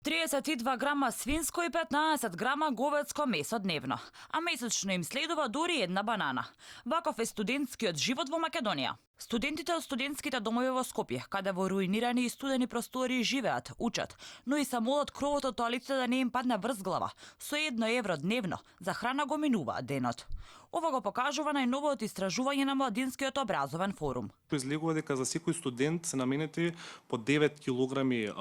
32 грама свинско и 15 грама говедско месо дневно, а месечно им следува дури една банана. Ваков е студентскиот живот во Македонија. Студентите од студентските домови во Скопје, каде во руинирани и студени простори живеат, учат, но и само од кровот од тоалетите да не им падне врз глава, со 1 евро дневно за храна го минуваат денот. Ова го покажува најновото истражување на Младинскиот образовен форум. Излегува дека за секој студент се наменети по 9 килограми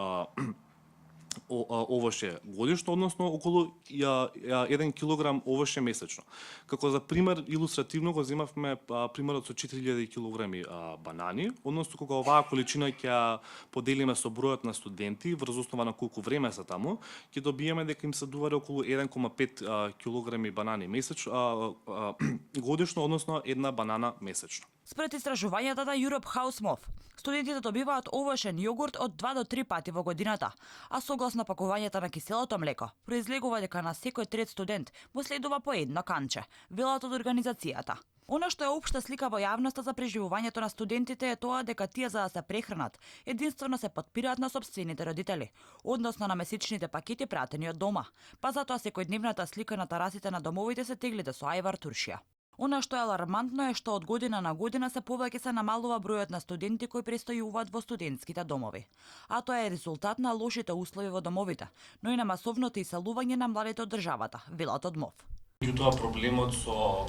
овоше годишно, односно околу 1 килограм овоше месечно. Како за пример, илустративно го земавме примерот со 4000 килограми банани, односно кога оваа количина ќе поделиме со бројот на студенти, врз основа на колку време се таму, ќе добиеме дека им се дуваде околу 1,5 килограми банани месечно, годишно, односно една банана месечно. Според истражувањата на Europe House Mov, студентите добиваат овошен јогурт од 2 до 3 пати во годината, а согласно пакувањето на киселото млеко, произлегува дека на секој трет студент му следува по едно канче, велат од организацијата. Она што е општа слика во јавноста за преживувањето на студентите е тоа дека тие за да се прехранат, единствено се подпираат на сопствените родители, односно на месечните пакети пратени од дома, па затоа секојдневната слика на тарасите на домовите се теглите со ајвар туршија. Она што е алармантно е што од година на година се повеќе се намалува бројот на студенти кои престојуваат во студентските домови. А тоа е резултат на лошите услови во домовите, но и на масовното иселување на младите од државата, велат од МОВ. Тоа проблемот со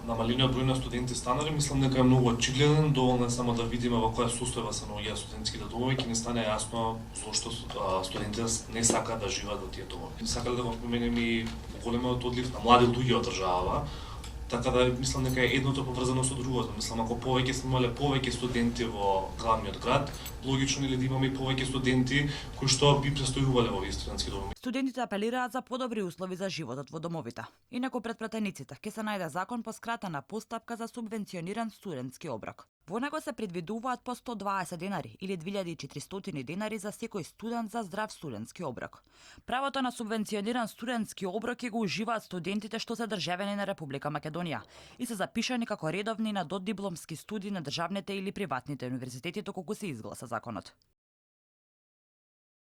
намалениот број на студенти станари, мислам дека е многу очигледен, доволно е само да видиме во која состојба се наоѓаат студентските домови, ќе ни стане јасно зошто студентите не сакаат да живеат во тие домови. Сакале да го поменеме и големиот одлив на млади луѓе од државава, така да мислам дека е едното поврзано со другото. Мислам ако повеќе сме имале повеќе студенти во главниот град, логично е да имаме и повеќе студенти кои што би престојувале во овие студентски домови. Студентите апелираат за подобри услови за животот во домовите. Инаку пред пратениците ќе се најде закон по скратена постапка за субвенциониран студентски оброк. Во него се предвидуваат по 120 денари или 2400 денари за секој студент за здрав студентски оброк. Правото на субвенциониран студентски оброк ќе го уживаат студентите што се државјани на Република Македонија и се запишани како редовни на додипломски студии на државните или приватните универзитети доколку се изгласа законот.